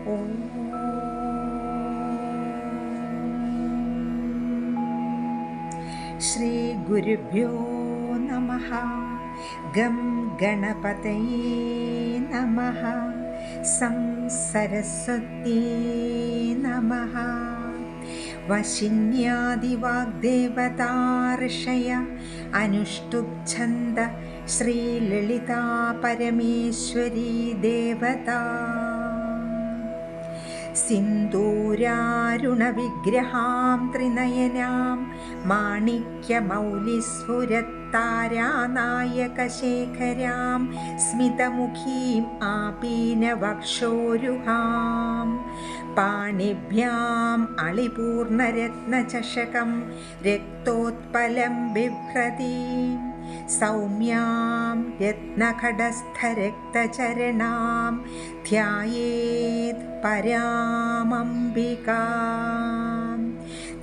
ഓം ശ്രീ ഗുരുഭ്യോ നമഃ. ഗം ഗണപതയേ നമഃ. സം സരസ്വത്യേ നമഃ. വശിന്യാദിവാഗ്ദേവതാർഷയ അനുഷ്ടുപ്ഛന്ദ ശ്രീലളിതാ പരമേശ്വരീ ദേവതാ. സിന്ദൂരാരുണവിഗ്രഹാം ത്രിനയനാം മാണിക്യമൗലിസ്ഫുരത്താരാനായകശേഖരാം സ്മിതമുഖീം ആപീനവക്ഷോരുഹാം. പാണിഭ്യാം അളിപൂർണരത്നചഷകം രക്തോത്പലം ബിഭ്രതീം. സൗമ്യാം രത്നഖഡസ്ഥരക്തചരണാം ധ്യായേത് പരാമംബികാം.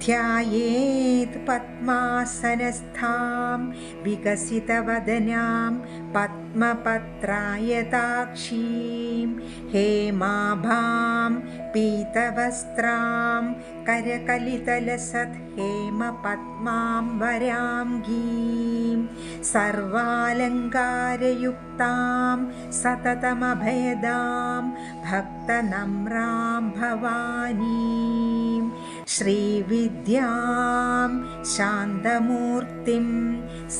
ധ്യായേത് പദ്മാസനസ്ഥാം വികസിതവദനാം പദ്മപത്രായതാക്ഷീം. ഹേമാഭാം പീതവസ്ത്രാം കരകലിതലസത് ഹേമപദ്മാം വരാംഗീം. സർവാലങ്കാരയുക്താം സതതമഭയദാം ഭക്തനമ്രാം ഭവാനീം. ശ്രീവിദ്യാം ശാന്തമൂർത്തിം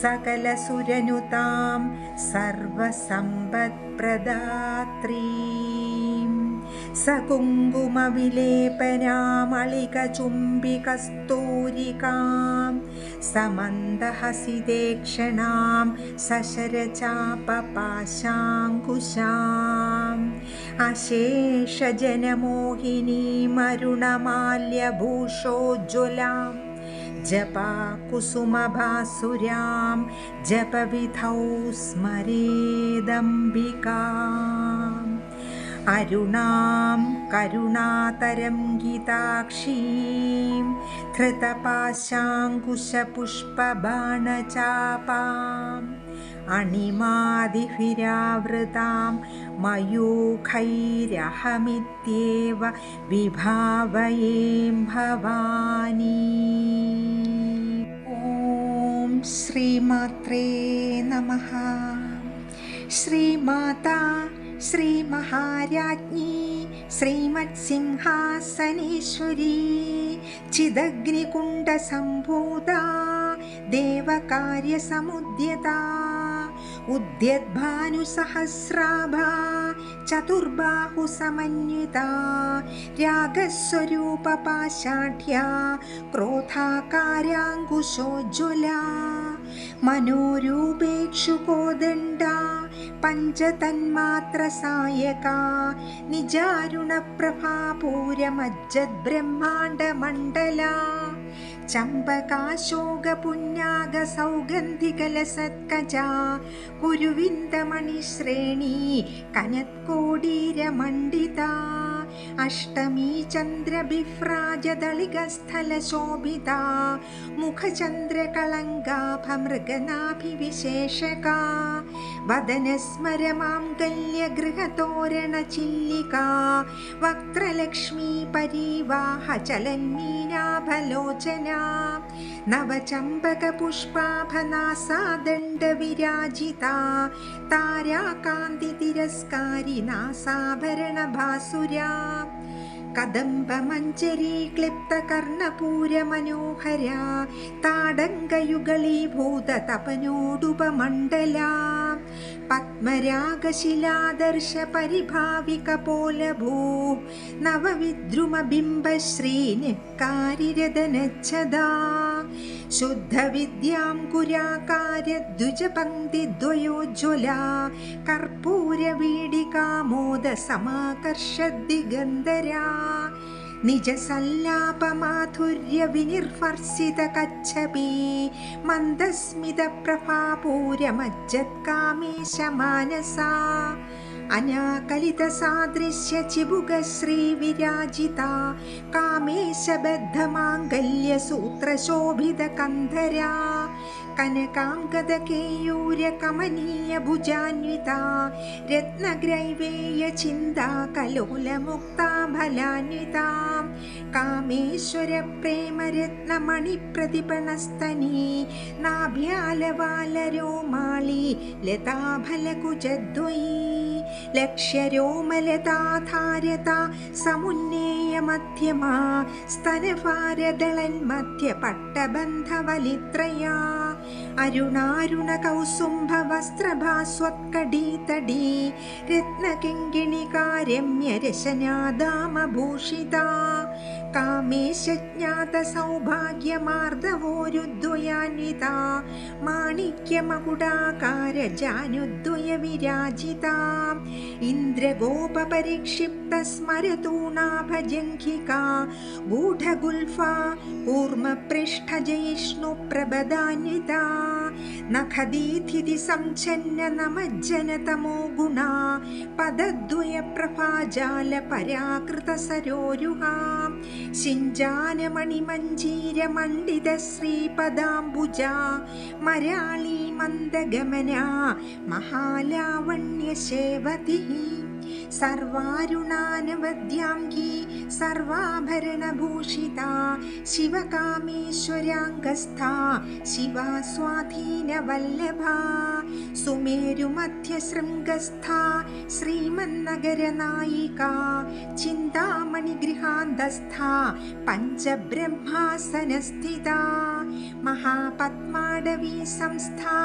സകലസുരനുതാം സർവസമ്പത്പ്രദാത്രീം. സകുങ്കുമവിലേപനാമളികചുംബികസ്തൂരികാം സമന്ദഹസിതേക്ഷണാം സശരചാപപാശാങ്കുശാം. അശേഷജനമോഹിനീമരുണമാല്യഭൂഷോജ്വലാം ജപാകുസുമഭാസുരാം ജപവിധൗ സ്മരേദംബികാം. അരുണാം കരുണാതരംഗിതാക്ഷീം ധൃതപാശാങ്കുശപുഷ്പബാണചാപാം. അണിമാദിഭിരാവൃതാം മയൂഖൈരഹമിത്യേവ വിഭാവയേം ഭവാനീം. ഓം ശ്രീമാത്രേ നമഃ. ശ്രീമാതാ ശ്രീമഹാരാജ്ഞി ശ്രീമത്സിംഹാസനേശ്വരീ ചിദഗ്നികുണ്ഡസംഭൂതാ ദേവകാര്യസമുദ്യതാ. ഉദ്യദ്ഭാനുസഹസ്രാഭാ ചതുർബാഹുസമന്വിതാ. രാഗസ്വരൂപപാശാഢ്യാ ക്രോധാകാരാങ്കുശോജ്വലാ. മനോരൂപേക്ഷുകോദണ്ഡാ പഞ്ചതന്മാത്രസായകാ. നിജാരുണപ്രഭാപൂരമജ്ജദ്ബ്രഹ്മാണ്ഡമണ്ഡലാ. ചമ്പകാശോകപുണ്യാഗസൗഗന്ധികലസത്കജാ. കുരുവിന്ദമണിശ്രേണീ കനത്കോടീരമണ്ഡിതാ. അഷ്ടമീ ചന്ദ്രബിഭ്രാജദളികസ്ഥലശോഭിതാ. മുഖചന്ദ്രകളങ്കാഭമൃഗനാഭിവിശേഷകാ. വദനസ്മരമാംഗല്യഗൃഹതോരണചില്ലികാ. വക്ത്രലക്ഷ്മീ പരീവാഹചലന്മീനാഭലോചനാ. നവചമ്പകപുഷ്പാഭനാസാദണ്ഡവിരാജിതാ. താരാകാന്തിതിരസ്കാരി നാസാഭരണഭാസുരാ. കദംബമഞ്ജരീ ക്ലിപ്തകർണപൂരമനോഹരാ. താടങ്കയുഗളീഭൂത തപനോടുപമണ്ഡലാ. പത്മരാഗശിലാദർശ പരിഭാവികപോലഭൂ. നവവിദ്രുമബിംബശ്രീനിക്കാരിരദനച്ഛദാ. ശുദ്ധവിദ്യാം കുരാകാര്യദ്വിജപംക്തിദ്വയോജ്വലാ. കർപ്പൂരവീടികാമോദസമാകർഷദ്ദിഗന്ധരാ. നിജസല്ലാപമാധുര്യവിനിർഭർസിതകച്ഛപീ. മന്ദസ്മിതപ്രഭാപൂരമജ്ജത്കാമേശമാനസാ. അനാകലിതസാദൃശ്യചിബുകശ്രീവിരാജിതാ. കാമേശബദ്ധമാംഗല്യസൂത്രശോഭിതകന്ധരാ. कनकाङ्गदकेयूरकमनीयभुजान्विता रत्नग्रैवेयचिन्ता कलोलमुक्ताफलान्विता कामेश्वरप्रेमरत्नमणिप्रतिपणस्तनी नाभ्यालवालरोमाळी लताफलकुचद्वयी लक्ष्यरोमलताधारता समुन्नेयमध्यमा स्तनभारदळन्मध्यपट्टबन्धवलित्रया अरुणारुणकौसुम्भवस्त्रभास्वत्कडीतडी रत्नकिङ्किणिकारम्यरशनादामभूषिता कामेशज्ञातसौभाग्यमार्दवोरुद्वयान्विता माणिक्यमकुटाकारजानुद्वयविराजिता इन्द्रगोपपरिक्षिप्तस्मरतूणाभजङ्घिका गूढगुल्फा कूर्मपृष्ठजयिष्णुप्रभदान्विता नखदीथिति संच्छन्न नमज्जनतमो गुणा पदद्वयप्रभाजालपराकृतसरोरुहा शिञ्जानमणिमञ्जीरमण्डितश्रीपदाम्बुजा मराळी मन्दगमना महालावण्यसेवतिः सर्वारुणानवद्याङ्गी सर्वाभरणभूषिता शिवकामेश्वराङ्गस्था शिवा स्वाधीनवल्लभा सुमेरुमध्यशृङ्गस्था श्रीमन्नगरनायिका चिन्तामणिगृहान्तस्था पञ्चब्रह्मासनस्थिता महापद्माडवी संस्था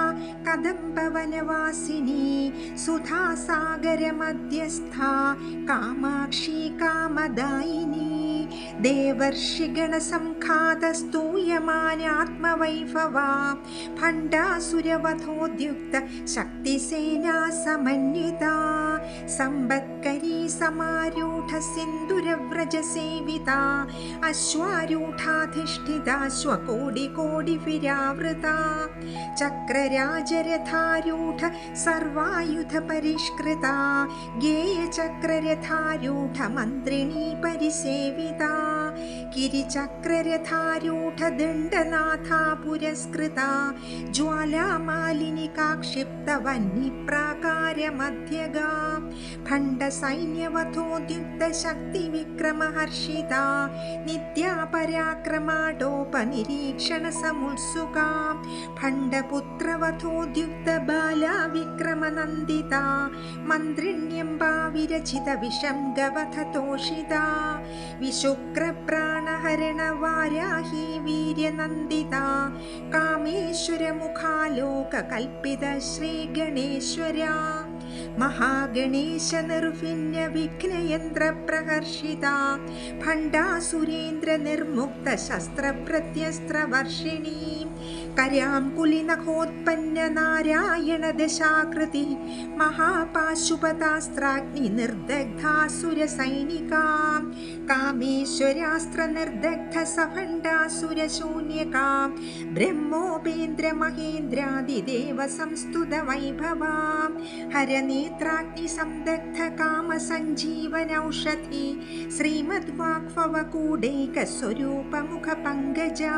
कदम्बवनवासिनी सुधासागरमध्यस्था कामाक्षी कामदायिनी देवर्षिगणसंखातस्तूयमानात्मवैभवा भण्डासुरवधोद्युक्त शक्तिसेना समन्विता संवत्करी समारूढ सिन्दूरव्रजसेविता अश्वारूढाधिष्ठिता श्वकोटिकोटिविरावृता चक्रराजरथारूढ सर्वायुधपरिष्कृता गेयचक्ररथारूढ मन्त्रिणी परिसेविता गिरिचक्ररथारूढ दण्डनाथा पुरस्कृता ज्वालामालिनिका क्षिप्तवह्निप्राकारमध्यगा भण्डसैन्यवधोद्युक्त शक्तिविक्रमहर्षिता नित्या पराक्रमाटोपनिरीक्षणसमुत्सुका भण्डपुत्रवधोद्युक्त बाला विक्रमनन्दिता मन्त्रिण्यम्बा विरचित विषङ्गवधतोषिता विशुक्रप्राणहरणवाराही वीर्यनन्दिता कामेश्वरमुखालोककल्पित श्रीगणेश्वरा महागणेशनिर्विण्य विघ्नयन्त्रप्रहर्षिता भण्डासुरेन्द्रनिर्मुक्त शस्त्रप्रत्यस्त्रवर्षिणी करां कुलिनखोत्पन्न नारायण दशाकृति महापाशुपतास्त्राग्निर्दग्धासुरसैनिका कामेश्वरास्त्रनिर्दग्ध सभण्डासुरशून्यका ब्रह्मोपेन्द्रमहेन्द्रादिदेव संस्तुत वैभवा हरनेत्राग्निसंदग्ध कामसञ्जीवनौषधि श्रीमद्वाग्भवकूटैकस्वरूपमुखपङ्कजा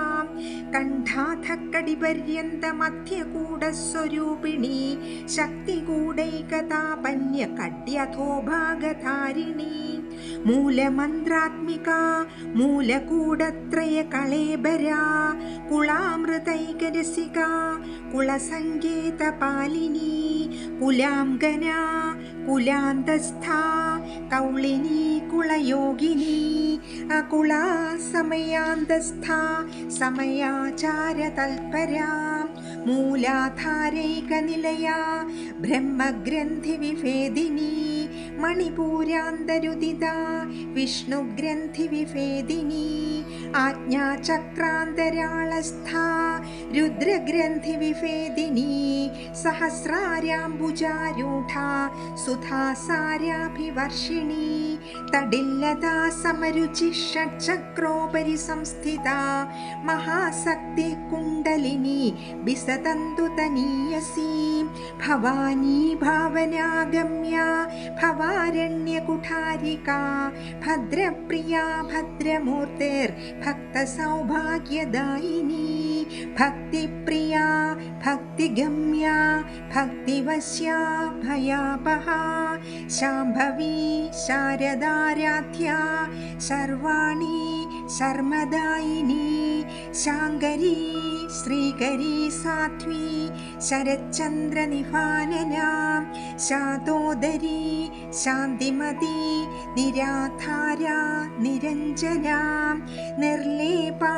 कण्ठाथक्कडिपर्यन्तमध्यकूटस्वरूपिणी शक्तिकूटैकतापन्यकड्यथोभागधारिणी मूलमन्त्रात्मिका मूलकूटत्रयकळेबरा कुलामृतैकरसिका कुलसङ्केतपालिनी कुलाङ्गना कुलान्तस्था कौलिनी कुलयोगिनी अकुला समयान्तस्था समयाचारतल्परा मूलाधारैकनिलया ब्रह्मग्रन्थिविभेदिनी मणिपूरान्तरुदिता विष्णुग्रन्थिविभेदिनी आज्ञाचक्रान्तराळस्था रुद्रग्रन्थिविभेदिनी सहस्रार्याम्बुजारूढा सुधासाराभिवर्षिणी तडिल्लता समरुचि षट्चक्रोपरि संस्थिता महाशक्ति कुण्डलिनी विसतन्तुतनीयसी भवानी भावनागम्या भवारण्यकुठारिका भद्रप्रिया भद्रमूर्तिर्भक्तसौभाग्यदायिनी ഭക്തിപ്രിയാ ഭക്തിഗമ്യാ ഭക്തിവശ്യാ ഭയാപഹാ ശാംഭവീ ശാരദാരാധ്യാ സർവാണി ശർമ്മദായിനി ശാങ്കരീ ശ്രീകരീ സാധ്വി ശരച്ചന്ദ്രനിഭാനനാ ശാതോദരീ ശാന്തിമതി നിരാധാരാ നിരഞ്ജനാ നിർലേപാ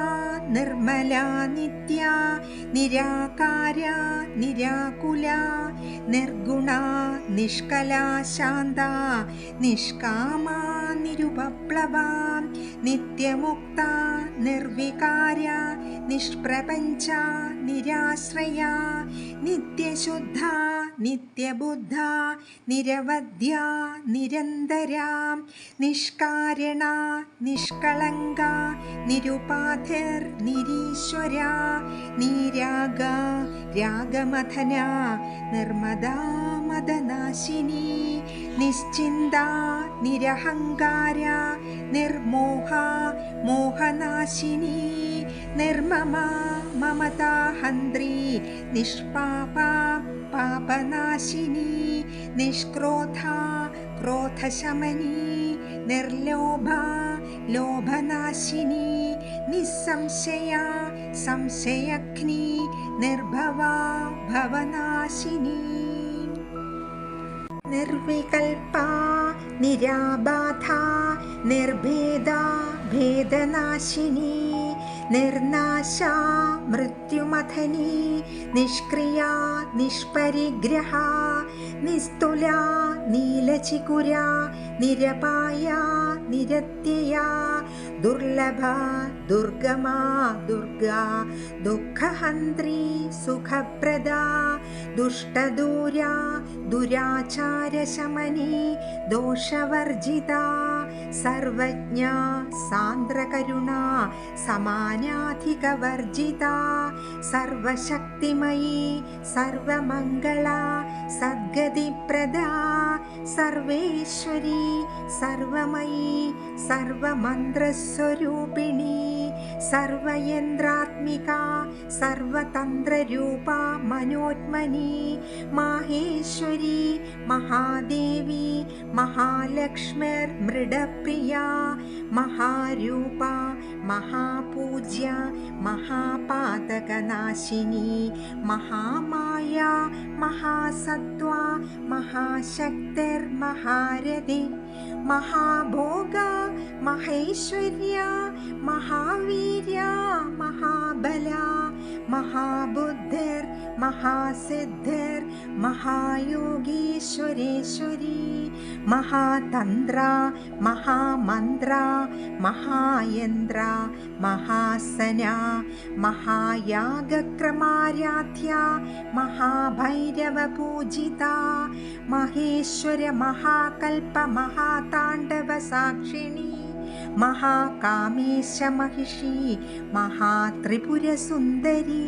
നിർമ്മലാ നിത്യാ നിരാകാരാ നിരാകുലാ നിർഗുണാ നിഷ്കലാ ശാന്താ നിഷ്കാമാ നിരുപപ്ലവാ നിത്യമുക്താ നിർവികാരാ നിഷ്പ്രപഞ്ചാ നിരാശ്രയാ നിത്യശുദ്ധാ നിത്യബുദ്ധാ നിരവധ്യാ നിരന്തരാ നിഷ്കാരണാ നിഷ്കളങ്കാ നിരുപാധിർ നിരീശ്വരാ നീരാഗാ രാഗമഥനാ നിർമ്മദാ മദനാശിനി നിശ്ചിന്താ നിരഹങ്കാരാ നിർമോഹാ മോഹനാശിനി നിർമ്മമാ മമതാഹന്ത്രി നിഷ്പാപാ പാപനാശിനി നിഷ്ക്രോധാ ക്രോധശമനി നിർലോഭാ ലോഭനാശിനി നിസ്സംശയാ സംശയഗ്നി നിർഭവാ ഭവനാശിനി നിർവികൽപാ നിരാബാധാ നിർഭേദാ ഭേദനാശിനി നിർനാശാ മൃത്യുമഥനി നിഷ്ക്രിയാ നിഷ്പരിഗ്രഹാ നിസ്തുലാ നീലചികുരാ നിരപായാ നിരത്യയാ ദുർലഭാ ദുർഗമാ ദുർഗാ ദുഃഖഹന്ത്രി സുഖപ്രദാ ദുഷ്ടദൂരാ ദുരാചാരശമനി ദോഷവർജിതാ സർവജ്ഞാ സാന്ദ്രകരുണാ സമാനാധികവർജിതാ സർവശക്തിമയീ സർവമംഗളാ സദ്ഗതിപ്രദാ സർവേശ്വരീ സർവമയീ സർവമന്ത്രസ്വരൂപിണി സർവയന്ത്രാത്മികാ സർവതന്ത്രരൂപാ മനോന്മനി മാഹേശ്വരി മഹാദേവി മഹാലക്ഷ്മിർ മൃഡപ്രിയാ മഹാരൂപാ മഹാപൂജ്യ മഹാപാതകനാശിനി മഹാമായാ മഹാസത്വാ മഹാശക്തിർ മഹാരഥി മഹാഭോഗ മഹേശ്വര്യ മഹാവീര്യ മഹാബല മഹാബുദ്ധിർ മഹാസിദ്ധിർ മഹായോഗീശ്വരേശ്വരി മഹാതന്ത്ര മഹാമന്ത്ര മഹായന്ത്ര മഹാസന മഹായാഗക്രമാരാധ്യ മഹാഭൈരവപൂജിത മഹേശ്വര മഹാകൽപ മഹാതാണ്ഡവ സാക്ഷിണി മഹാകാമേശ മഹിഷി മഹാത്രിപുരസുന്ദരി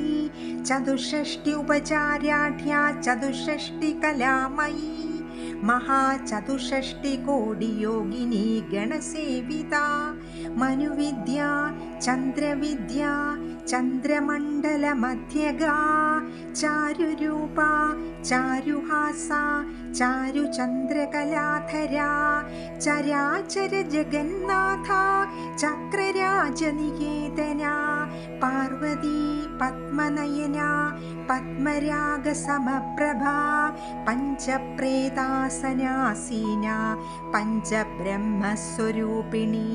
ചതുഷ്ഷഷ്ടി ഉപചാര്യാഢ്യ ചതുഷ്ഷഷ്ടി കലാമയീ മഹാചതുഷ്ഷഷ്ടി കോടി യോഗിനി ഗണസേവിത മനുവിദ്യ ചന്ദ്രവിദ്യ ചന്ദ്രമണ്ഡല മധ്യഗാ ചാരുരൂപ ചാരുഹാസ ചാരുചന്ദ്രകലാധരാ ചരാചര ജഗന്നാഥ ചക്രരാജനികേതന പാർവതി പത്മനയന പത്മരാഗസമപ്രഭാ പഞ്ചപ്രേതാസനാസീന പഞ്ചബ്രഹ്മസ്വരൂപിണി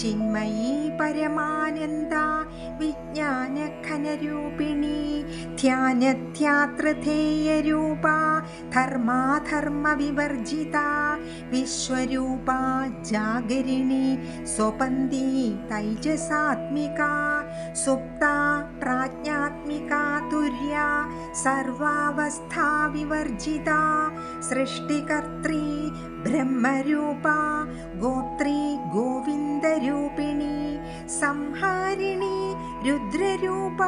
ചിന്മയീ പരമാനന്ദ വിജ്ഞാനഘനരൂപിണി ധ്യാനധ്യാതൃധേയരൂപ ധർമാധർമ്മവിവർജിത വിശ്വരൂപ ജാഗരിണി സ്വപന്തി തൈജസാത്മിക സുപ്ത പ്രാജ്ഞാത്മിക തുര്യ സർവാവസ്ഥാ വിവർജിത സൃഷ്ടികർत्री ബ്രഹ്മരൂപ ഗോത്രീ ഗോവിന്ദരൂപിണി സംഹാരിണി രുദ്രരൂപ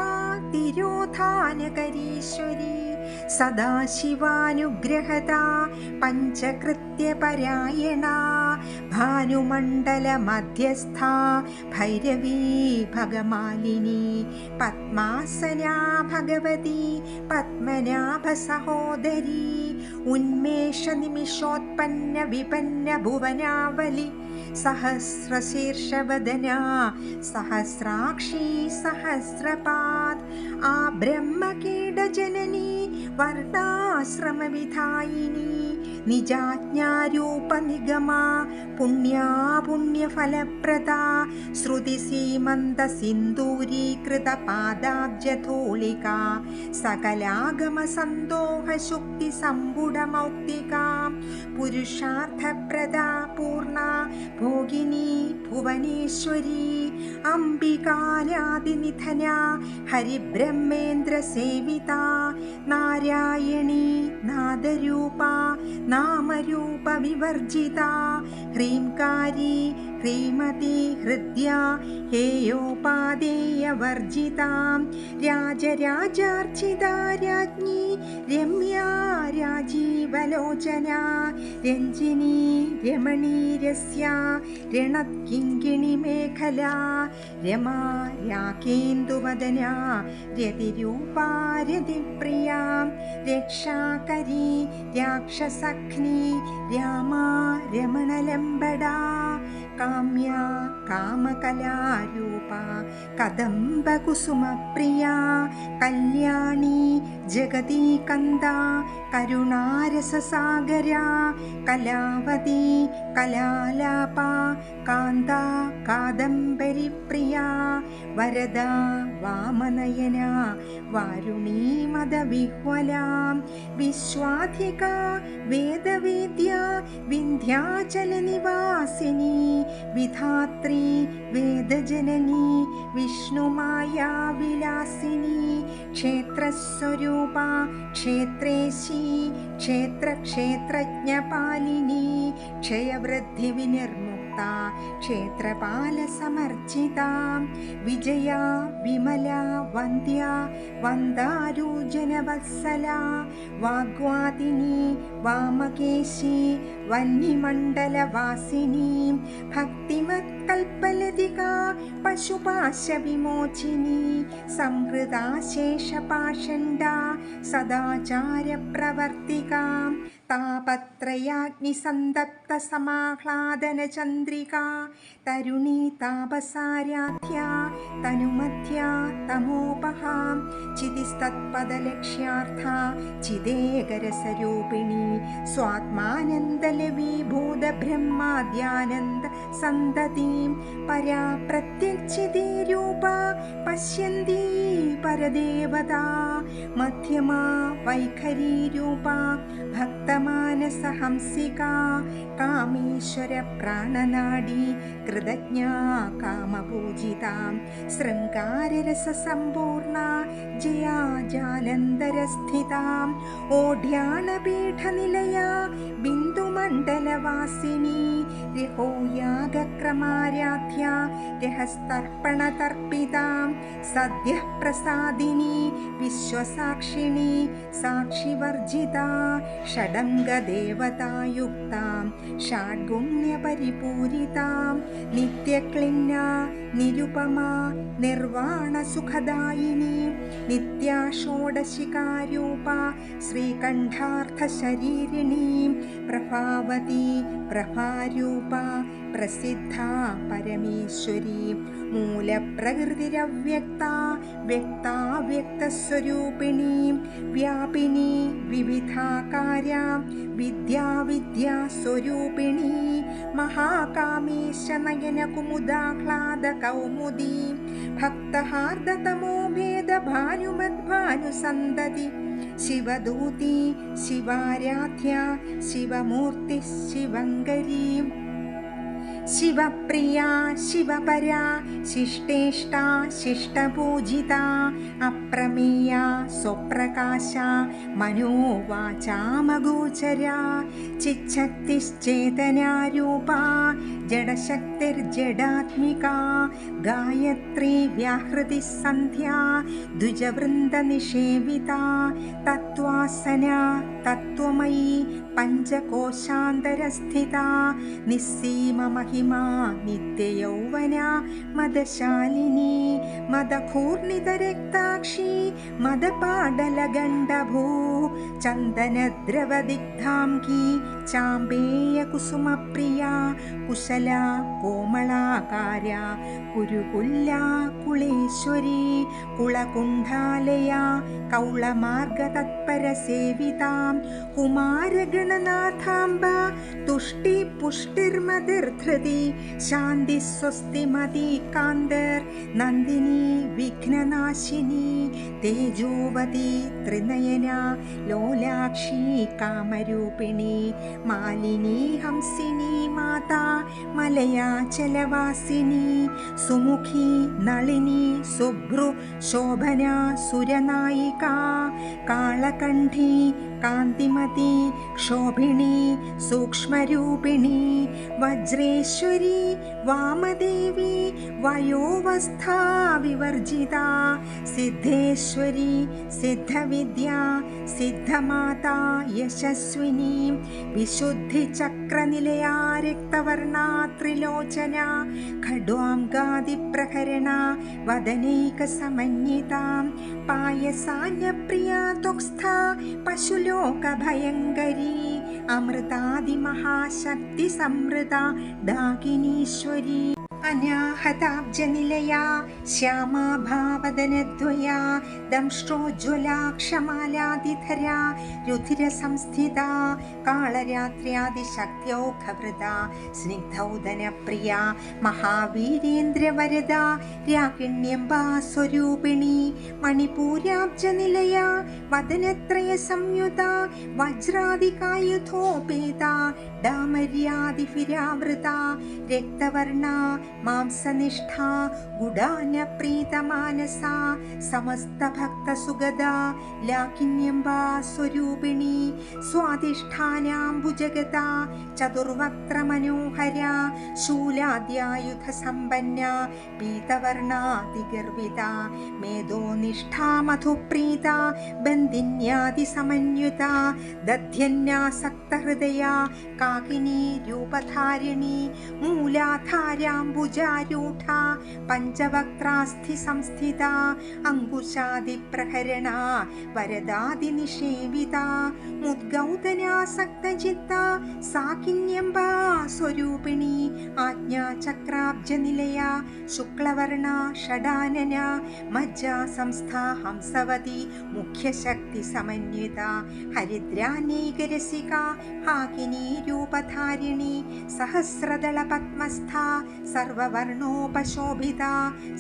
തിരോധാനകരീശ്വരി സദാശിവാനുഗ്രഹത പഞ്ചകൃത്യപരായണ ഭാനുമണ്ഡലമധ്യസ്ഥാ ഭൈരവീ ഭഗമാലിനി പത്മാസനാ ഭഗവതി പത്മനാഭസഹോദരീ ഉന്മേഷനിമിഷോത്പന്ന വിപന്ന ഭുവനാവലി സഹസ്രശീർഷവദനാ സഹസ്രാക്ഷി സഹസ്രപാദ് ആ ബ്രഹ്മകീടജനനി വർണ്ണാശ്രമവിധായിനി നിജാജ്ഞാരൂപനിഗമാ പുണ്യാ പുണ്യഫലപ്രദാ ശ്രുതിസീമന്തസിന്ദൂരീകൃതപാദാബ്ജധൂളികാ സകലാഗമസന്തോഹശുക്തിസമ്പുടമൗക്തികാ പുരുഷാർത്ഥപ്രദാ പൂർണ്ണാ ഭോഗിനി ഭുവനേശ്വരി അംബികാലാദിനിധനാ ഹരിബ്രഹ്മേന്ദ്രസേവിതാ നാരായണീ നാദരൂപാ നാമരൂപവിവർജിതാ ഹ്രീംകാരി ഹ്രീമതി ഹൃദ്യാ ഹേയോപാദേയവർജിതാ രാജരാജാർച്ചിതാ രാജ്ഞി രമ്യാ രാജീവലോചനാ രഞ്ജിനി രമണീരസ്യാ രണത്കിങ്കിണിമേഖലാ രമാ രാകേന്ദുവദനാ രതിരൂപാ രതിപ്രിയാ രക്ഷാകരീ രാക്ഷസഖ്നി രാമാ രമണലംബടാ കാമ്യാ കാമകലാരൂപാ കദംബകുസുമപ്രിയാ കല്യാണി ജഗതീകന്ദാ കരുണാരസസാഗരാ കലാവതി കലാലാപാ കാന്താ കാദംബരിപ്രിയാ വരദാ വാമനയനാ വാരുണീ മദവിഹ്വലാ വിശ്വാധികാ വേദവേദ്യാ വിന്ധ്യാചലനിവാസിനി വിധാത്രി വേദജനനി വിഷ്ണുമായാ വിലാസിനി ക്ഷേത്രസ്വരൂപാ ക്ഷേത്രേശി ക്ഷേത്രജ്ഞപാലിനി ക്ഷയവൃദ്ധി വിനിർമുക്ത ക്ഷേത്രപാലസമർജിതാ വിജയാ വിമലാ വന്ദ്യാ വന്ദാരൂജനവത്സലാ വാഗ്വാദിനി വാമകേശി വന്യമണ്ഡലവാസിനി ഭക്തിമത്കൽപ്പലതികാ പശുപാശവിമോചിനി സംഹൃതാശേഷപാഷണ്ഡാ സദാചാരപ്രവർത്തികാ താപത്രയാഗ്നിസന്തപ്തസമാഹ്ലാദനചന്ദ്രികാ തരുണീ താപസാരാധ്യാ തനുമധ്യാ തമോപഹാ ചിതിസ്തത്പദലക്ഷ്യാർത്ഥാ ചിദേകരസരൂപിണി സ്വാത്മാനന്ദലവീഭൂതബ്രഹ്മാദ്യാനന്ദ സന്തതീം പരാ പ്രത്യക്ഷിതേ രൂപാ പശ്യന്തി പരദേവതാ മധ്യമാ വൈഖരീ രൂപാ ഭക്തമാനസഹംസികാ കാമേശ്വര പ്രാണനാഡി കൃതജ്ഞാ കാമപൂജിതാ ശൃംഗാരരസസമ്പൂർണ ജയാ ജാലന്ധരസ്ഥിതാ ഓഢ്യാണപീഠനിലയാ ബിന്ദുമണ്ഡലവാസിനി രഹോയാഗക്രമാരാധ്യാ രഹസ്തർപ്പണതർപ്പിതാ സദ്യഃ പ്രസാദിനി വിശ്വസാക്ഷിണി സാക്ഷിവർജിതാ ഷഡംഗദേവതായുക്താ ഷാഡ്ഗുണ്യപരിപൂരിതാ നിത്യക്ലിന്നാ നിരുപമാ നിർവാണസുഖദായിനി നിത്യാ ഷോഡശികാരൂപാ ശ്രീകണ്ഠാർത്ഥശരീരിണി പ്രഭാവതി പ്രഭാരൂപാ പ്രസിദ്ധാ പരമേശ്വരി മൂലപ്രകൃതിരവ്യക്താ വ്യക്താവ്യക്തസ്വരൂപിണി വ്യാപിനി വിവിധാകാരാ വിദ്യാവിദ്യാസ്വരൂപിണി മഹാകാമേശനയനകുമുദാഹ്ലാദകൗമുദി ഭക്തഹാർദതമോഭേദഭാനുമദ്ഭാനുസന്തതി ശിവദൂതി ശിവാരാധ്യ ശിവമൂർത്തി ശിവങ്കരീ ശിവപ്രിയാ ശിവപരാ ശിഷ്ടേഷ്ടാ ശിഷ്ടപൂജിതാ അപ്രമേയാ സ്വപ്രകാശ മനോവാചാമഗോചരാ ചിച്ഛക്തിശ്ചേതനാരൂപാ ജഡശക്തി ശക്തിർജഡാത്മികാ ഗായത്രീ വ്യാഹൃതി സന്ധ്യാ ദ്വിജവൃന്ദനിഷേവിതാ തത്വാസന തത്വമയീ പഞ്ചകോശാന്തരസ്ഥിതാ നിസ്സീമമഹിമാ നിത്യയൗവന മദശാലിനി മദഘൂർണിതരക്താക്ഷി മദപാടലഗണ്ഡഭൂ ചന്ദനദ്രവദിഗ്ധാംഗീ ചാമ്പേയകുസുമപ്രിയാ കുശലാ കോമളാകാര്യ കുരുകുല്ലാ കുളേശ്വരീ കുളകുണ്ഡാലയാ കൗളമാർഗതത്പരസേവിതാം കുമാരഗണനാഥാംബ തുഷ്ടി പുഷ്ടിർമതിർധൃതി ശാന്തി സ്വസ്തിമതി കാന്തർ നന്ദിനി വിഘ്നനാശിനി തേജോവതി ത്രിനയന ലോലാക്ഷി കാമരൂപിണി മാലിനി ഹംസിനി മാതാ മലയാചലവാസിനി സുമുഖി നളിനി ശുഭ്രു ശോഭന സുരനായികാ കാളകണ്ഠി കാന്തിമതി ക്ഷോഭിണി സൂക്ഷ്മരൂപിണി വജ്രേശ്വരി വാമദേവി വയോവസ്ഥാ വിവർജിത സിദ്ധേശ്വരി സിദ്ധവിദ്യ സിദ്ധമാതാ യശസ്വിനി വിശുദ്ധിചക്രനിലയാ രക്തവർണാ ത്രിലോചന ഖഡ്വാംഗാദിപ്രഹരണ വദനൈകസമന്വിതാ പായസാന്യപ്രിയാ തുക്സ്ഥാ പശുലോകഭയങ്കരീ അമൃതാദിമഹാശക്തി സംവൃത ഡാകിനീശ്വരി അനാഹതാബ്ജനിലയാ ശ്യാമാഭാവദനദ്വയാ ദംഷ്ട്രോജ്വലാക്ഷമാലാദിധരാ രുധിരസംസ്ഥിതാ കാളരാത്ര്യാദിശക്ത്യൗഘവൃതാ സ്നിഗ്ധൗദനപ്രിയാ മഹാവീരേന്ദ്രവരദാ രാകിണ്യംബാ സ്വരൂപിണി മണിപൂരാബ്ജനിലയാ വദനത്രയ സംയുതാ വജ്രാദികായുധോപേതാ ഡാമര്യാദിഭിരാവൃതാ രക്തവർണാ മാംസനിഷ്ഠാ ഗുഡാനപ്രീതമാനസാ സമസ്തഭക്തസുഗദാ ലാകിന്യംബാ സ്വരൂപിണി സ്വാധിഷ്ഠാനാംബുജഗദാ ചതുർവക്ത്രമനോഹരാ ശൂലാദ്യായുധസമ്പന്ന പീതവർണാതിഗർവിതാ മേധോനിഷ്ഠാ മധുപ്രീതാ ബന്ധിന്യാദിസമന്വിതാ ദധ്യന്യാസക്തഹൃദയാ കാകിനി രൂപധാരിണി മൂലാധാരാംബുജാരൂഢാ പഞ്ചവക്ത്രാസ്ഥി സംസ്ഥിതാ അങ്കുശാദിപ്രഹരണാ വരദാദിനിഷേവിതാ മുദ്ഗൗതനാസക്തചിത്താ സാകിന്യംബാ സ്വരൂപിണി ആജ്ഞാചക്രാബ്ജനിലയാ ശുക്ലവർണാ ഷഡാനന മജ്ജാ സംസ്ഥാ ഹംസവതി മുഖ്യശക്തി സമന്വിതാ ഹരിദ്രാനൈകരസികാ ഹാകിനി രൂപധാരിണി സഹസ്രദള പത്മസ്ഥാ സർവവർണോപശോഭിതാ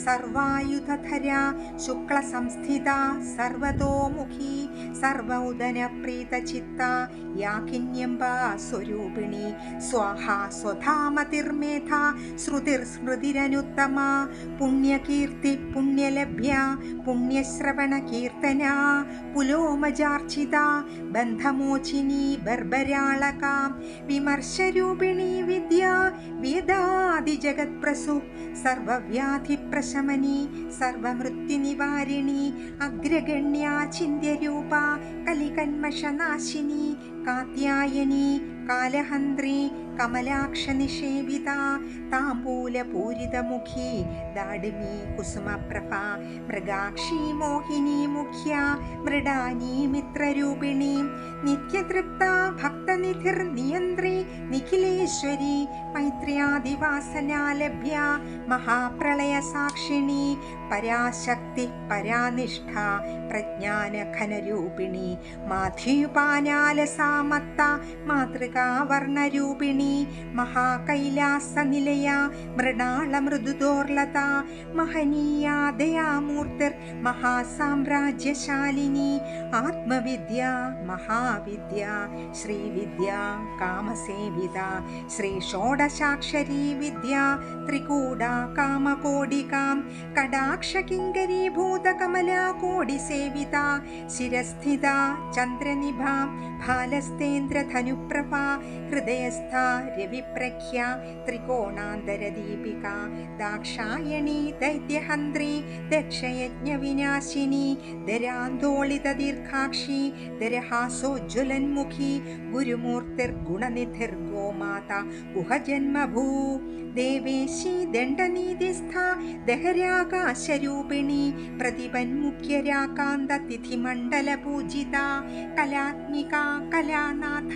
സർവായുധധരാ ശുക്ലസംസ്ഥിതാ സർവതോമുഖി സർവൗദനപ്രീതചിത്താ യാകിന്യംബാ സ്വരൂപിണി സ്വാഹാ സ്വധാമതിർമേധാ ശ്രുതിർസ്മൃതിരനുത്തമാ പുണ്യകീർത്തി പുണ്യലഭ്യാ പുണ്യശ്രവണകീർത്തനാ പുലോമജാർച്ചിതാ ബന്ധമോചിനി ബർബരാളകാ വിമർശരൂപിണി വിദ്യാ വേദാദിജഗത്പ്രസു സർവവ്യാധിപ്രശമനി സർവമൃത്യുനിവാരിണി അഗ്രഗണ്യാ ചിന്ത്യരൂപാ കലികന്മഷനാശിനി കാത്യായനി കാലഹന്ത്രി കമലാക്ഷനിഷേവിതാ താംബൂലപൂരിതമുഖി ദാഡിമി കുസുമപ്രഭ മൃഗാക്ഷി മോഹിനി മുഖ്യ മൃഡാനി മിത്രരൂപിണി നിത്യതൃപ്താ ഭക്തനിധിർനിയന്ത്രി നിഖിലേശ്വരി മൈത്ര്യാദിവാസനാലഭ്യ മഹാപ്രളയസാക്ഷിണി പരാശക്തി പരാനിഷ്ഠ പ്രജ്ഞാനഘനരൂപിണി മാധ്യുപാനാലസാമത്ത മാതൃകാവർണരൂപിണി മഹാകൈലാസനിലയാ മൃണാളമൃദുദോർലത മഹനീയാ ദയാമൂർത്തിർ മഹാസാമ്രാജ്യശാലിനി ആത്മവിദ്യ മഹാവിദ്യ ശ്രീവിദ്യ കാമസേവിത ശ്രീ ഷോഡശാക്ഷരീ വിദ്യ ത്രികൂട കാമകോടികാം കടാക്ഷകിങ്കരീഭൂതകമലാകോടിസേവിത ശിരസ്ഥിത ചന്ദ്രനിഭാ ഭാലസ്തേന്ദ്രധനുപ്രഭ ഹൃദയസ്ഥാ രവിപ്രഖ്യ ത്രികോണാന്തരദീപിക ദാക്ഷായണി ദൈത്യഹന്ത്രി ദക്ഷയജ്ഞവിനാശിനി ദരാന്തോളിതദീർഘാക്ഷി ദരഹാസോജ്വലന്മുഖി ഗുരുമൂർത്തിർഗുണനിധിർഗോമാത ഗുഹജന്മഭൂ ദേവേശി ദണ്ഡനീതിസ്ഥ ദഹരാകാശരൂപിണി പ്രതിപന്മുഖ്യരാകാന്ത തിഥിമണ്ഡലപൂജിത കലാത്മിക കലാനാഥ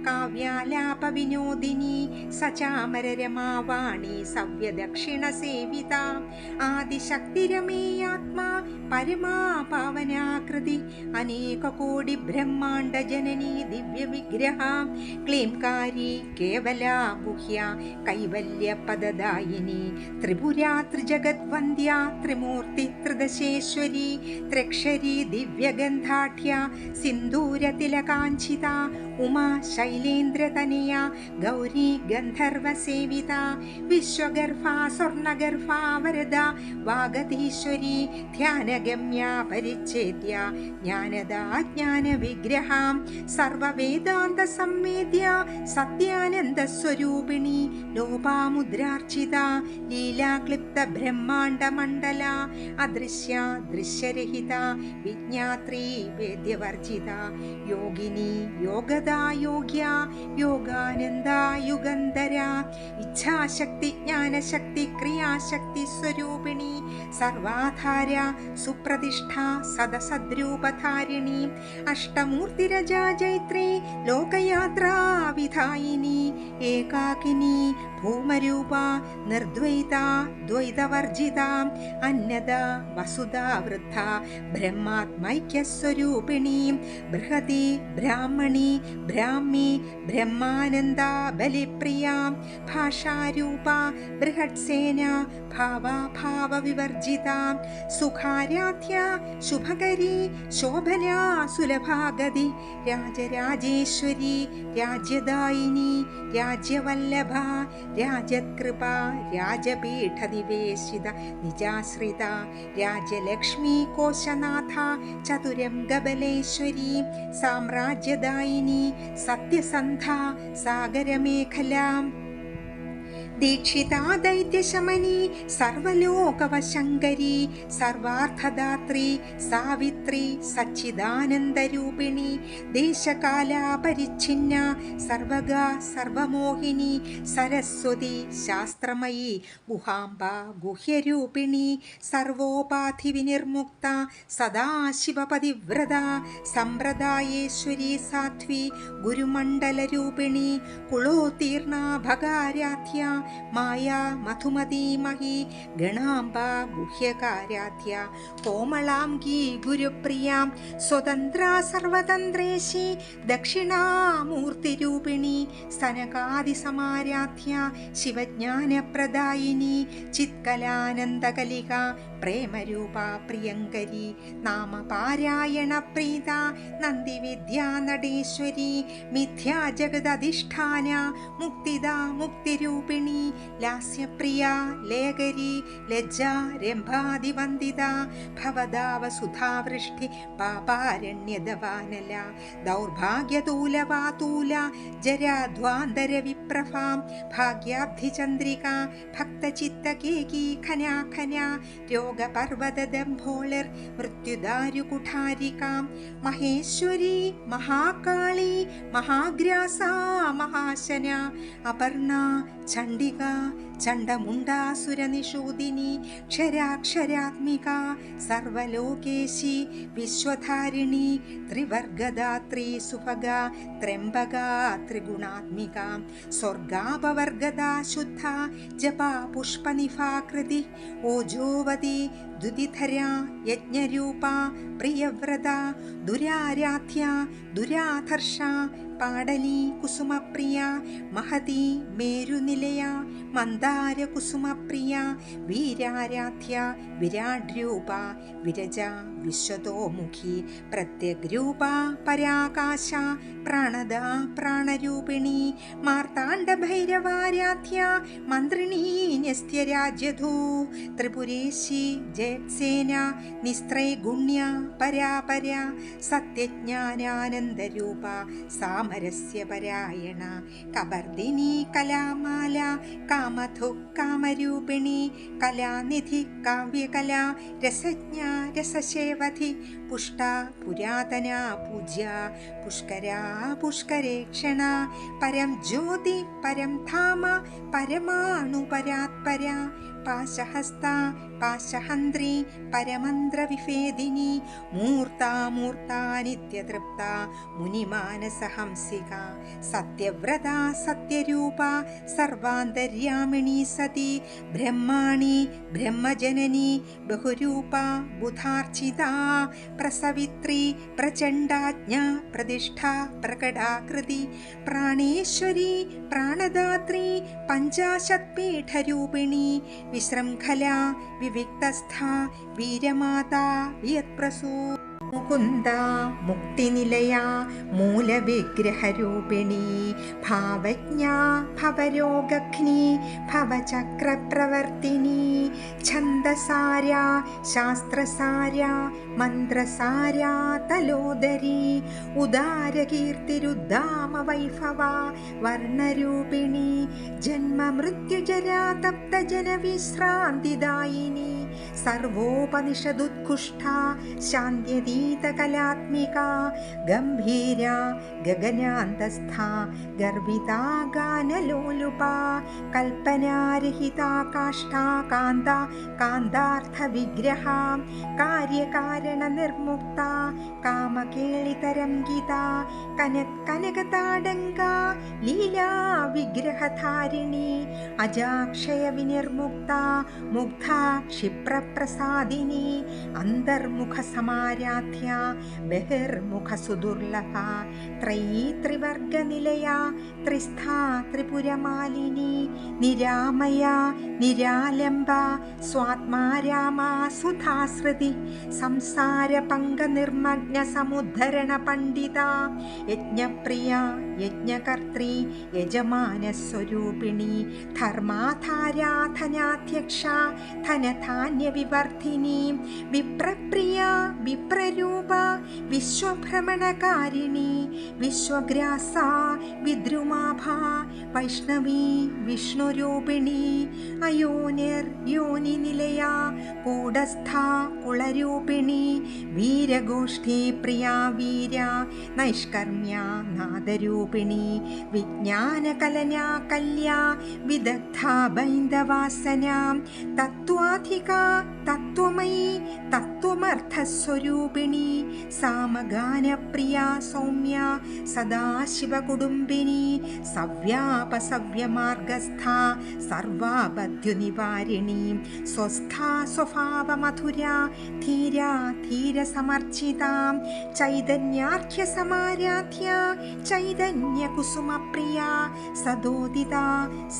കാവ്യാലാപവിനോദിനി സചാമരരമാവാണി സവ്യദക്ഷിണസേവിത ആദിശക്തിരമേയാത്മാ പരമാപാവനാകൃതി അനേകകോടി ബ്രഹ്മാണ്ഡ ജനനി ദിവ്യവിഗ്രഹ ക്ലീംകാരി കേവലാ ഗുഹ്യ കൈവല്യപദദായിനി ത്രിപുരാ ത്രിജഗദ്വന്ദ്യ ത്രിമൂർത്തി ത്രിദശേശ്വരി ത്രക്ഷരി ദിവ്യഗന്ധാഢ്യ സിന്ദൂരതിലകാഞ്ചിത ഉമാ ശൈലേന്ദ്രതനയ ഗൗരി ഗന്ധർവസേവിത വിശ്വഗർഭാ സ്വർണഗർഭാ വരദ വാഗതീശ്വരി ധ്യാനഗമ്യ പരിച്ഛേദ്യ ജ്ഞാനദാ ജ്ഞാനവിഗ്രഹാം സർവവേദാന്ത സംവേദ്യ സത്യാനന്ദസ്വരൂപിണി ലോപാമുദ്രാർച്ചിത ലീലാക്ലിപ്ത ബ്രഹ്മാണ്ഡമണ്ഡല അദൃശ്യ ദൃശ്യരഹിത വിജ്ഞാത്രീ വേദ്യവർജിത യോഗിനി യോഗദാ യോഗ്യ യോഗാനന്ദ യുഗന്ധര ഇച്ഛാശക്തി ജ്ഞാനശക്തി ക്രിയാശക്തി സ്വരൂപിണി സർവാധാര സുപ്രതിഷ്ഠ സദസദ്രൂപധാരിണി അഷ്ടമൂർത്തിരജാ ജൈത്രി ലോകയാത്രാ വിധായിനി ഏകാകിനി ഭൂമരൂപ നിർദ്വൈത ദ്വൈതവർജിത അന്നദ വസുധാ വൃദ്ധ ബ്രഹ്മാത്മൈക്യസ്വരൂപിണി ബൃഹതി ബ്രാഹ്മണി ബ്രാഹ്മി ബ്രഹ്മാനന്ദ ബലിപ്രിയ ഭാഷാരൂപ ബൃഹത്സേന ഭാവവിവർജിത സുഖാരാധ്യ ശുഭകരി ശോഭന സുലഭാഗതി രാജരാജേശ്വരി രാജ്യദായിനി രാജ്യവല്ലഭ രാജകൃപ രാജപീഠനിവേശിത നിജാശ്രിത രാജലക്ഷ്മി കോശനാഥ ചതുരംഗബലേശ്വരി സാമ്രാജ്യദായിനി സത്യസന്ധ സാഗരമേഖല ദീക്ഷിതാ ദൈത്യശമനി സർവലോകവശങ്കരി സർവാർത്ഥദാത്രി സാവിത്രി സച്ചിദാനന്ദരൂപിണി ദേശകാലാപരിച്ഛിന്ന സർവഗ സർവമോഹിനി സരസ്വതി ശാസ്ത്രമയി ഗുഹാംബ ഗുഹ്യരൂപിണി സർവോപാധിവിനിർമുക്ത സദാശിവപതിവ്രത സമ്പ്രദായേശ്വരി സാധ്വി ഗുരുമണ്ഡലരൂപിണി കുളോത്തീർണ ഭഗാരാധ്യ മായാ മധുമതീമഹി ഗണാംബ ഗുഹ്യകാരാധ്യ കോമളാംഗീ ഗുരുപ്രിയാം സ്വതന്ത്ര സർവതന്ത്രേശി ദക്ഷിണാമൂർത്തിരൂപിണി സനകാദിസമാരാധ്യ ശിവജ്ഞാനപ്രദായിനി ചിത്കലാനന്ദകലിക പ്രേമരൂപ പ്രിയങ്കരി നാമപാരായണ പ്രീത നന്ദിവിദ്യാ നടേശ്വരി മിഥ്യാ ജഗദധിഷ്ഠാന മുക്തിദ മുക്തിരൂപിണി ലാസ്യപ്രിയ ലേഖരി ലജ്ജ രംഭാതിവന്ദിത ഭവദാവസുധാവൃഷ്ടി പാപാരണ്യദവാനല ദൗർഭാഗ്യതൂലവാതൂല ജരാധ്വാന്തരവിപ്രഭാം ഭാഗ്യാബ്ധിചന്ദ്രിക ഭക്തചിത്തകേകീ ഖനാഖന രോഗപർവതദംഭോളിർ മൃത്യുദാരുകുഠാരികാം മഹേശ്വരി മഹാകാളി മഹാഗ്രാസാ മഹാശന അപർണ ചണ്ഡിക ചണ്ഡമുണ്ടാസുരനിഷൂദിനി ക്ഷരാക്ഷരാത്മിക സർവലോകേശി വിശ്വധാരിണി ത്രിവർഗദാത്രി സുഭഗ ത്രംബക ത്രിഗുണാത്മിക സ്വർഗാപവർഗദാ ശുദ്ധ ജപാ പുഷ്പനിഭാകൃതി ഓജോവതി ദുതിധര യജ്ഞരൂപ പ്രിയവ്രത ദുരാരാധ്യ ദുരാധർഷ പാടലി കുസുമപ്രിയ മഹതി മേരുനിലയ മന്ദ മന്ദാരകുസുമപ്രിയ വീരാരാധ്യ വിരാഡ്രൂപ വിരജ വിശ്വതോമുഖി പ്രത്യഗ്രൂപ പരാകാശ പ്രാണദ പ്രാണരൂപിണി മാർത്താണ്ഡഭൈരവാരാധ്യ മന്ത്രിണീ ന്യസ്ത്യരാജ്യധൂ ത്രിപുരേശി ജയത്സേന നിസ്ത്രൈഗുണ്യ പരാപര സത്യജ്ഞാനാനന്ദരൂപ സാമരസ്യ പരായണ കബർദിനി കലാമാല കാമധു കാമരൂപിണി കലാനിധി കാവ്യകല രസജ്ഞ രസശേവധി പുഷ്ട പുരാതന പൂജ്യ പുഷ്കരാ പുഷ്കരേക്ഷണ പരം ജ്യോതി പരം ധാമ പരമാണു പരാത്പര പാശഹസ്ത പാശഹന്ത്രി പരമന്ത്രവിഭേദിനി മൂർത്താ നിത്യതൃപ്ത മുനിമാനസഹംസിക സത്യവ്രത സത്യരൂപ സർവാന്തര്യാമിണി സതി ബ്രഹ്മാണി ബ്രഹ്മജനനി ബഹുരൂപ ബുധാർച്ചിത പ്രസവിത്രി പ്രചണ്ഡാജ്ഞ പ്രതിഷ്ഠ പ്രകടാകൃതി പ്രാണേശ്വരി പ്രാണദാത്രി പഞ്ചാശത്പീഠരൂപിണി വിശൃംഖല വിവിക്തസ്ഥ വീരമാതാ വിയത്പ്രസൂ മുകുന്ദ മുക്തിനിലയ മൂലവിഗ്രഹരൂപിണി ഭാവജ്ഞ ഭവരോഗഘ്നി ഭവചക്രപ്രവർത്തിനി ഛന്ദസാര ശാസ്ത്രസാര മന്ത്രസാര തലോദരി ഉദാരകീർത്തിരുദ്ധാമ വൈഭവ വർണ്ണരൂപിണി ജന്മമൃത്യുജരാ തപ്തജനവിശ്രാന്തിദായിനി സർവോപനിഷദുത്കൃഷ്ട ശാന്ത്യതീതകലാത്മിക ഗംഭീര ഗഗനാന്തസ്ഥ ഗർവിതാ ഗാനലോലുപ കൽപ്പനാരഹിതാ കാഷ്ഠാ കാന്ത കാന്താർത്ഥവിഗ്രഹ കാര്യകാരണ നിർമുക്ത കാമകേളിതരംഗിത കനകതാടങ്ക ലീലാ വിഗ്രഹധാരിണി അജാക്ഷയ വിനിർമുക്ത മുഗ്ധ ക്ഷിപ്രപ്രസാദിനി അന്തർമുഖ സമാരാധ്യ ബഹിർമുഖ സുദുർലഭ ത്രയീ ത്രിവർഗ നിലയ ത്രിസ്ഥാ ത്രിപുരമാലിനി നിരാമയ നിരാലംബ സ്വാത്മാരാമ സുധാശ്രുതി സംസാര പങ്ക നിർമ്മഗ്ന സമുദ്ധരണ പണ്ഡിത യജ്ഞപ്രിയ യജ്ഞകർत्री യജമാനസ്വരൂപിണി ധർമാധാരാധനാധ്യക്ഷ ധനധാന്യവിവർദ്ധിനി വിപ്രപ്രിയ വിപ്രരൂപ വിശ്വഭ്രമണകാരിണി വിശ്വഗ്രാസ വിദ്രുമാഭ വൈഷ്ണവി വിഷ്ണുരൂപിണി അയോനിർ യോനി നിലയ കൂടസ്ഥ കുളരൂപിണി വീരഗോഷ്ഠി പ്രിയാ വീര നൈഷ്കർമ്മ്യ നാദരൂപിണി വിജ്ഞാനകലനാ കല്യാ വിദഗ്ധ ബൈന്ദവാസന തത്വാധിക തത്വമയി തത്വമർത്ഥസ്വരൂപിണി സാമഗാനപ്രിയ സൗമ്യ സദാശിവകുടുംബിനി സവ്യാപസവ്യമാർഗസ്ഥ സർവാപദ്യുനിവാരിണി സ്വസ്ഥ സ്വഭാവമധുര ധീര ധീരസമർച്ചിത ചൈതന്യാർഘ്യസമാരാധ്യ ചൈതന്യകുസുമപ്രിയ സദോദിത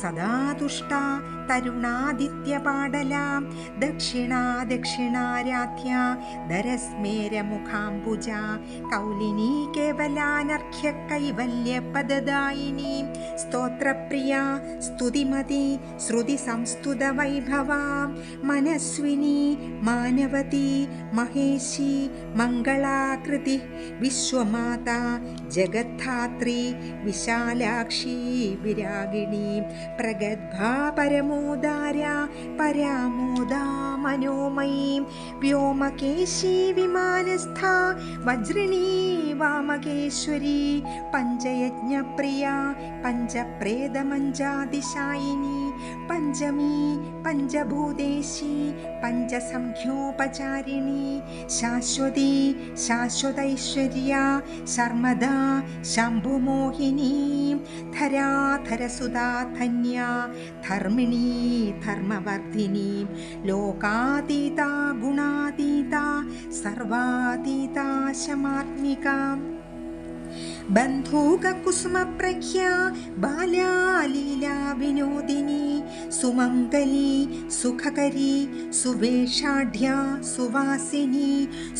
സദാ തുഷ്ട തരുണാദിത്യപാടല ദക്ഷിണാരാധ്യ ധരസ്മേരമുഖാംബുജ കൗലിനി കേവലാനർഘ്യ കൈവല്യപദദായിനി സ്തോത്രപ്രിയ സ്തുതിമതി ശ്രുതി സംസ്തുത വൈഭവ മനസ്വിനി മാനവതി മഹേശി മംഗളാകൃതി വിശ്വമാതാ ജഗദ്ധാത്രി വിശാലാക്ഷി വിരാഗിണി പ്രഗദ്ഭാ പരമോദാര പരാമോദാ മനോമയീ വ്യോമകേശി വിമാനസ്ഥ വജ്രിണീ വാമകേശ്വരി പഞ്ചയജ്ഞപ്രിയ പഞ്ചപ്രേതമഞ്ചാതിശായിനി പഞ്ചമീ പഞ്ചഭൂതേശി പഞ്ചസംഖ്യോപചാരിണി ശാശ്വതി ശാശ്വതൈശ്വര്യ ശർമ്മദാ ശംഭുമോഹിനി ധരാധരസുതാ ധന്യ ധർമ്മിണീ ധർമ്മവർദ്ധിനി ലോകാതീത ഗുണാതീത സർവാതീത ശമാത്മിക ബന്ധൂക കുസുമപ്രഖ്യ ബാലാലീലാ വിനോദിനി സുമംഗലി സുഖകരി സുവേഷാഢ്യ സുവാസിനി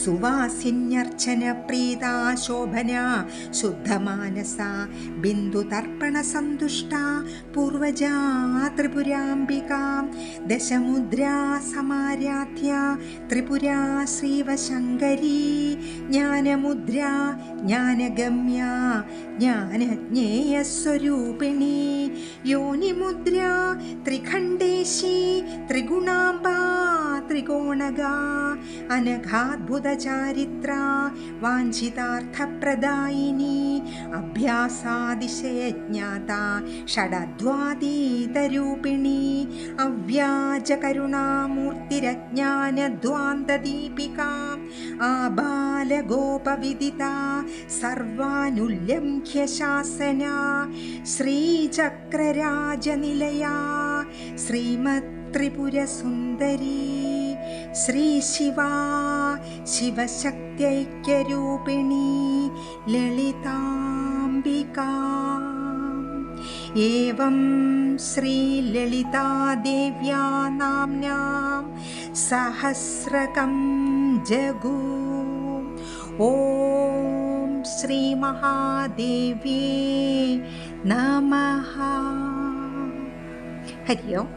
സുവാസിന്യർച്ചന പ്രീത ശോഭന ശുദ്ധമാനസ ബിന്ദുതർപ്പണ സന്തുഷ്ട പൂർവജാ ത്രിപുരാംബിക ദശമുദ്രാ സമാരാധ്യ ത്രിപുരാ ശ്രീവശങ്കരി ജ്ഞാനമുദ്ര ജ്ഞാനഗമ്യ ജ്ഞാനജ്ഞേയസ്വരൂപിണി യോനിമുദ്ര ത്രിഖണ്ഡേശി ത്രിഗുണാംബാ ത്രികോണഗാ അനഘാദ്ഭുതചാരിത്ര വാഞ്ചിതാർത്ഥപ്രദായിനി അഭ്യാസാതിശയജ്ഞാത ഷഡദ്വാതീതരൂപിണി അവ്യാജകരുണാമൂർത്തിരജ്ഞാനദ്വാന്തദീപികാ ആബാലഗോപവിദിത സർവാനുല്യംഘ്യ ശാസന ശ്രീചക്രരാജനിലയാ ശ്രീമത്ത്രിപുരസുന്ദരീ ശ്രീശിവാ ശിവശക്ത്യൈക്യരൂപിണീ ലളിതാംബികാ ഏവം ശ്രീലളിതാദേവ്യാ നാംനാം സഹസ്രകം ജഗു. ഓം ശ്രീമഹാദേവ്യേ നമഃ. ഹരി ഓം.